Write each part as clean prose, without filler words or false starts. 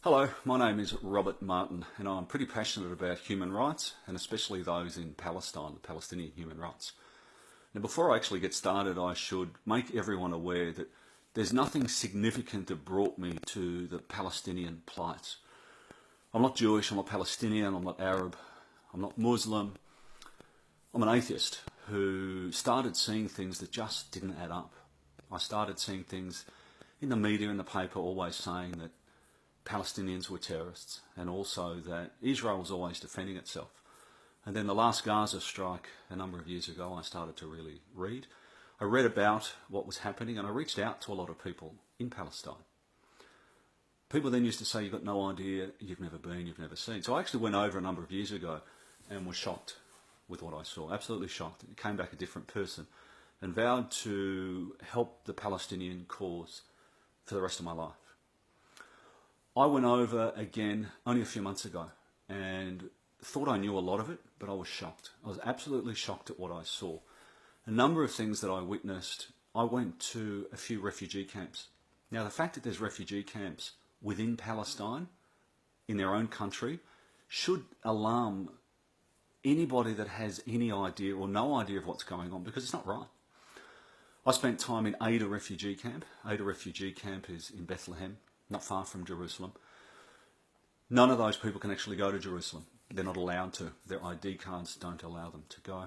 Hello, my name is Robert Martin and I'm pretty passionate about human rights and especially those in Palestine, the Palestinian human rights. Now before I actually get started, I should make everyone aware that there's nothing significant that brought me to the Palestinian plight. I'm not Jewish, I'm not Palestinian, I'm not Arab, I'm not Muslim. I'm an atheist who started seeing things that just didn't add up. I started seeing things in the media and the paper always saying that Palestinians were terrorists and also that Israel was always defending itself. And then the last Gaza strike a number of years ago, I started to really read. I read about what was happening and I reached out to a lot of people in Palestine. People then used to say, you've got no idea, you've never been, you've never seen. So I actually went over a number of years ago and was shocked with what I saw, absolutely shocked. It came back a different person and vowed to help the Palestinian cause for the rest of my life. I went over again only a few months ago and thought I knew a lot of it, but I was shocked. I was absolutely shocked at what I saw. A number of things that I witnessed. I went to a few refugee camps. Now, the fact that there's refugee camps within Palestine, in their own country, should alarm anybody that has any idea or no idea of what's going on, because it's not right. I spent time in Ada refugee camp. Ada refugee camp is in Bethlehem, not far from Jerusalem. None of those people can actually go to Jerusalem. They're not allowed to. Their ID cards don't allow them to go.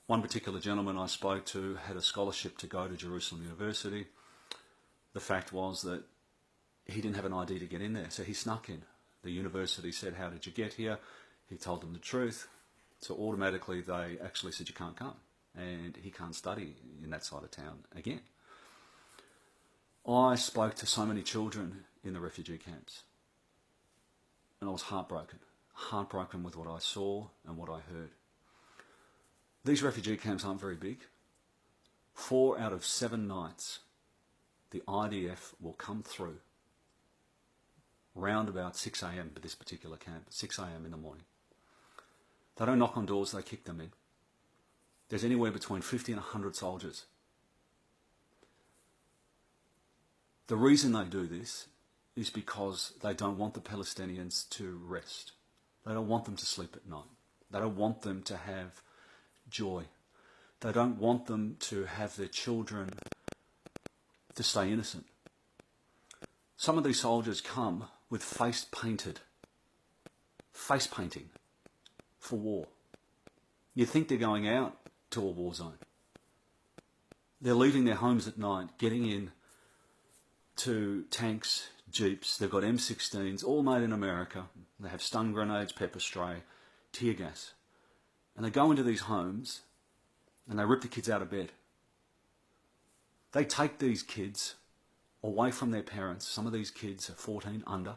One particular gentleman I spoke to had a scholarship to go to Jerusalem University. The fact was that he didn't have an ID to get in there, so he snuck in. The university said, how did you get here? He told them the truth. So automatically they actually said, you can't come. And he can't study in that side of town again. I spoke to so many children in the refugee camps and I was heartbroken with what I saw and what I heard. These refugee camps aren't very big. 4 out of 7 nights the IDF will come through round about 6 a.m. for this particular camp, 6 a.m. in the morning. They don't knock on doors, they kick them in. There's anywhere between 50 and 100 soldiers. The reason they do this is because they don't want the Palestinians to rest. They don't want them to sleep at night. They don't want them to have joy. They don't want them to have their children to stay innocent. Some of these soldiers come with face painting for war. You think they're going out to a war zone. They're leaving their homes at night, getting in to tanks, jeeps. They've got M16s, all made in America. They have stun grenades, pepper spray, tear gas. And they go into these homes and they rip the kids out of bed. They take these kids away from their parents. Some of these kids are 14 under.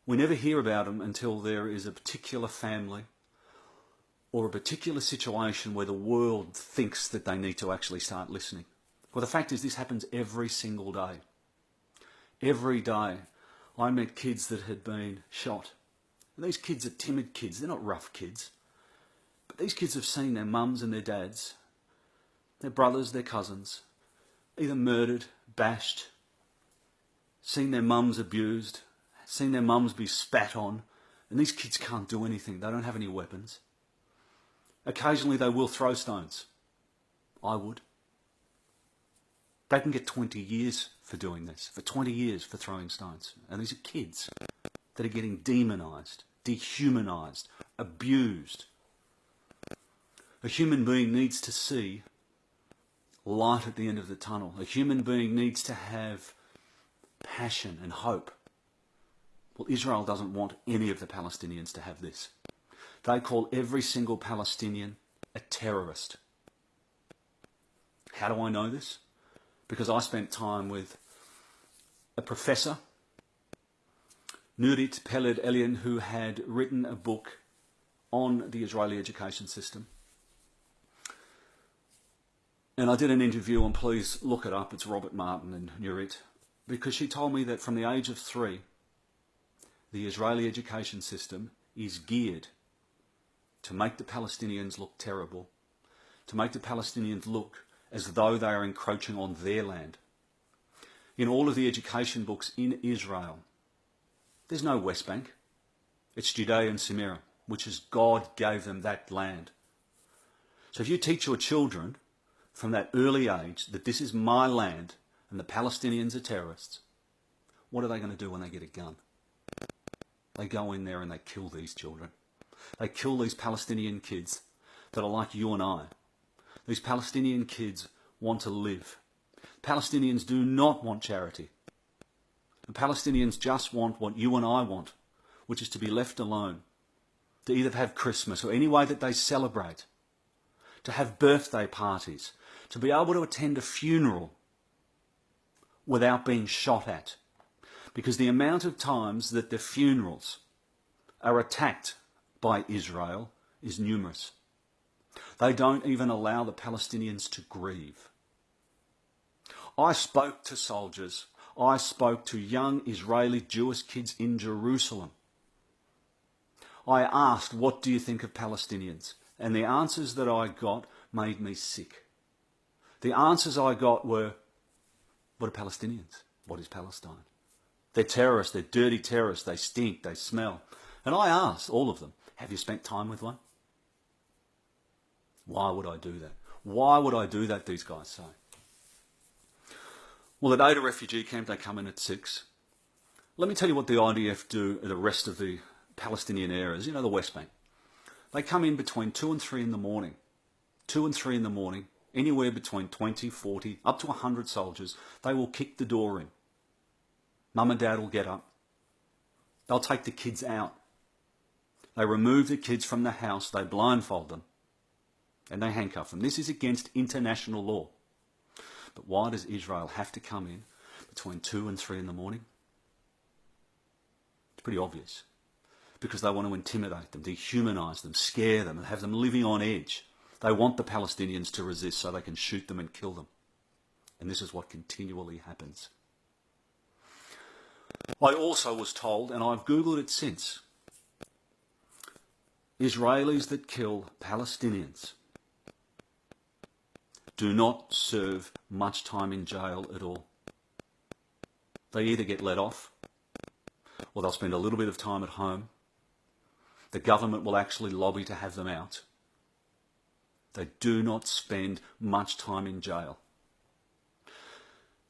We never hear about them until there is a particular family or a particular situation where the world thinks that they need to actually start listening. Well, the fact is this happens every single day. Every day I met kids that had been shot. And these kids are timid kids, they're not rough kids. But these kids have seen their mums and their dads, their brothers, their cousins, either murdered, bashed, seen their mums abused, seen their mums be spat on, and these kids can't do anything, they don't have any weapons. Occasionally they will throw stones. I would. They can get 20 years for doing this, for 20 years for throwing stones. And these are kids that are getting demonised, dehumanised, abused. A human being needs to see light at the end of the tunnel. A human being needs to have passion and hope. Well, Israel doesn't want any of the Palestinians to have this. They call every single Palestinian a terrorist. How do I know this? Because I spent time with a professor, Nurit Peled-Elian, who had written a book on the Israeli education system. And I did an interview, and please look it up, it's Robert Martin and Nurit, because she told me that from the age of 3, the Israeli education system is geared to make the Palestinians look terrible, to make the Palestinians look as though they are encroaching on their land. In all of the education books in Israel, There's no West Bank. It's Judea and Samaria, which is God gave them that land. So if you teach your children from that early age that this is my land and the Palestinians are terrorists, what are they going to do when they get a gun? They go in there and they kill these children. They kill these Palestinian kids that are like you and I. These Palestinian kids want to live. Palestinians do not want charity. The Palestinians just want what you and I want, which is to be left alone, to either have Christmas or any way that they celebrate, to have birthday parties, to be able to attend a funeral without being shot at. Because the amount of times that the funerals are attacked by Israel is numerous. They don't even allow the Palestinians to grieve. I spoke to soldiers. I spoke to young Israeli Jewish kids in Jerusalem. I asked, what do you think of Palestinians? And the answers that I got made me sick. The answers I got were, what are Palestinians? What is Palestine? They're terrorists, they're dirty terrorists, they stink, they smell. And I asked all of them, have you spent time with one? Why would I do that? Why would I do that, these guys say? Well, at Ada refugee camp, they come in at 6. Let me tell you what the IDF do at the rest of the Palestinian areas, you know, the West Bank. They come in between 2 and 3 in the morning. 2 and 3 in the morning, anywhere between 20, 40, up to 100 soldiers. They will kick the door in. Mum and Dad will get up. They'll take the kids out. They remove the kids from the house, they blindfold them, and they handcuff them. This is against international law. But why does Israel have to come in between 2 and 3 in the morning? It's pretty obvious. Because they want to intimidate them, dehumanise them, scare them, and have them living on edge. They want the Palestinians to resist so they can shoot them and kill them. And this is what continually happens. I also was told, and I've Googled it since, Israelis that kill Palestinians do not serve much time in jail at all. They either get let off, or they'll spend a little bit of time at home. The government will actually lobby to have them out. They do not spend much time in jail.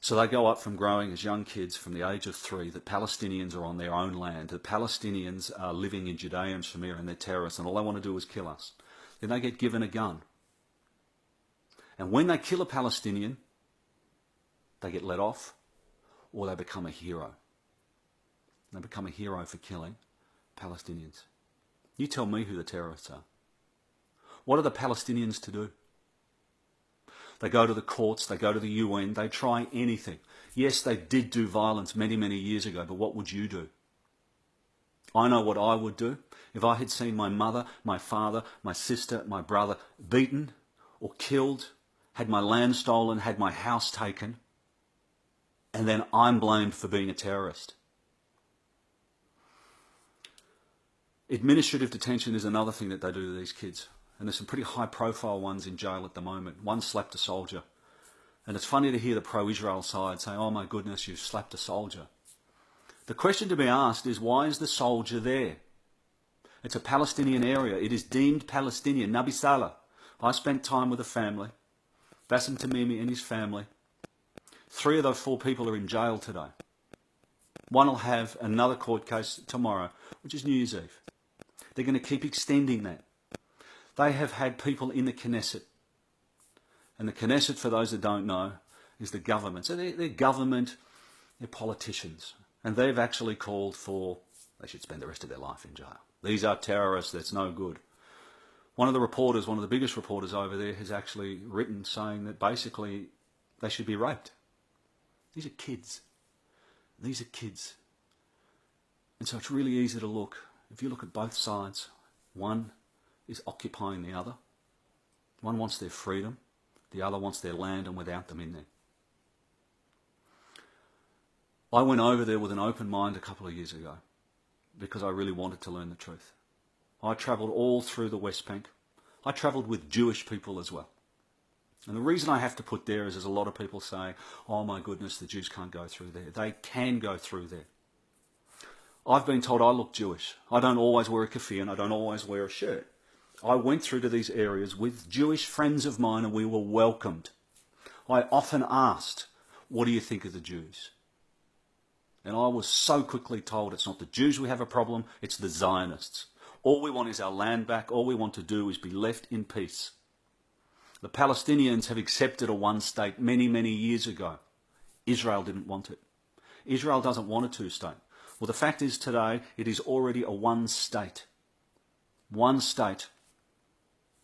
So they go up from growing as young kids from the age of 3 that Palestinians are on their own land, that Palestinians are living in Judea and Samaria and they're terrorists and all they want to do is kill us. Then they get given a gun. And when they kill a Palestinian, they get let off or they become a hero. They become a hero for killing Palestinians. You tell me who the terrorists are. What are the Palestinians to do? They go to the courts, they go to the UN, they try anything. Yes, they did do violence many, many years ago, but what would you do? I know what I would do. If I had seen my mother, my father, my sister, my brother beaten or killed, had my land stolen, had my house taken, and then I'm blamed for being a terrorist. Administrative detention is another thing that they do to these kids. And there's some pretty high-profile ones in jail at the moment. One slapped a soldier. And it's funny to hear the pro-Israel side say, oh my goodness, you've slapped a soldier. The question to be asked is, why is the soldier there? It's a Palestinian area. It is deemed Palestinian. Nabi Saleh. I spent time with the family. Bassem Tamimi and his family. 3 of those 4 people are in jail today. One will have another court case tomorrow, which is New Year's Eve. They're going to keep extending that. They have had people in the Knesset. And the Knesset, for those that don't know, is the government. So they're government, they're politicians. And they've actually called for, they should spend the rest of their life in jail. These are terrorists, that's no good. One of the reporters, one of the biggest reporters over there, has actually written saying that basically they should be raped. These are kids. These are kids. And so it's really easy to look. If you look at both sides, one is occupying the other. One wants their freedom. The other wants their land and without them in there. I went over there with an open mind a couple of years ago because I really wanted to learn the truth. I travelled all through the West Bank. I travelled with Jewish people as well. And the reason I have to put there is there's a lot of people saying, oh my goodness, the Jews can't go through there. They can go through there. I've been told I look Jewish. I don't always wear a keffiyeh and I don't always wear a shirt. I went through to these areas with Jewish friends of mine and we were welcomed. I often asked, what do you think of the Jews? And I was so quickly told it's not the Jews we have a problem, it's the Zionists. All we want is our land back. All we want to do is be left in peace. The Palestinians have accepted a one state many, many years ago. Israel didn't want it. Israel doesn't want a two-state. Well, the fact is today it is already a one state. One state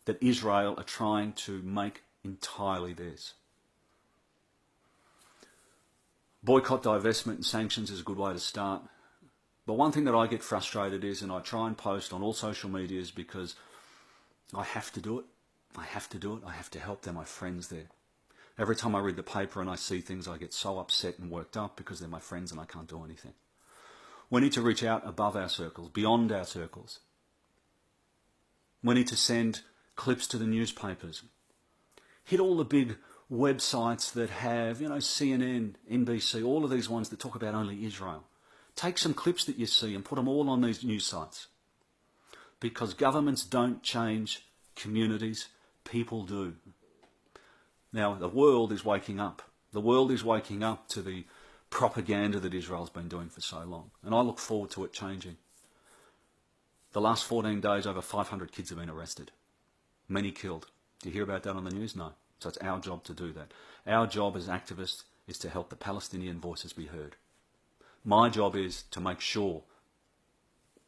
that Israel are trying to make entirely theirs. Boycott, divestment and sanctions is a good way to start. But one thing that I get frustrated is, and I try and post on all social medias because I have to do it. I have to do it. I have to help. They're my friends there. Every time I read the paper and I see things, I get so upset and worked up because they're my friends and I can't do anything. We need to reach out above our circles, beyond our circles. We need to send clips to the newspapers. Hit all the big websites that have, CNN, NBC, all of these ones that talk about only Israel. Take some clips that you see and put them all on these news sites. Because governments don't change communities, people do. Now, the world is waking up. The world is waking up to the propaganda that Israel's been doing for so long. And I look forward to it changing. The last 14 days, over 500 kids have been arrested. Many killed. Do you hear about that on the news? No. So it's our job to do that. Our job as activists is to help the Palestinian voices be heard. My job is to make sure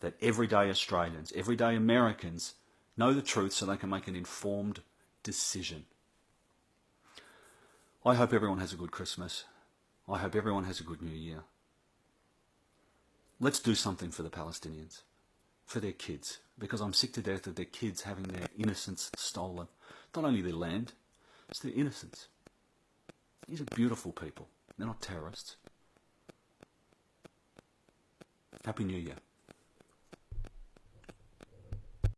that everyday Australians, everyday Americans know the truth so they can make an informed decision. I hope everyone has a good Christmas. I hope everyone has a good New Year. Let's do something for the Palestinians, for their kids, because I'm sick to death of their kids having their innocence stolen. Not only their land, it's their innocence. These are beautiful people. They're not terrorists. Happy New Year.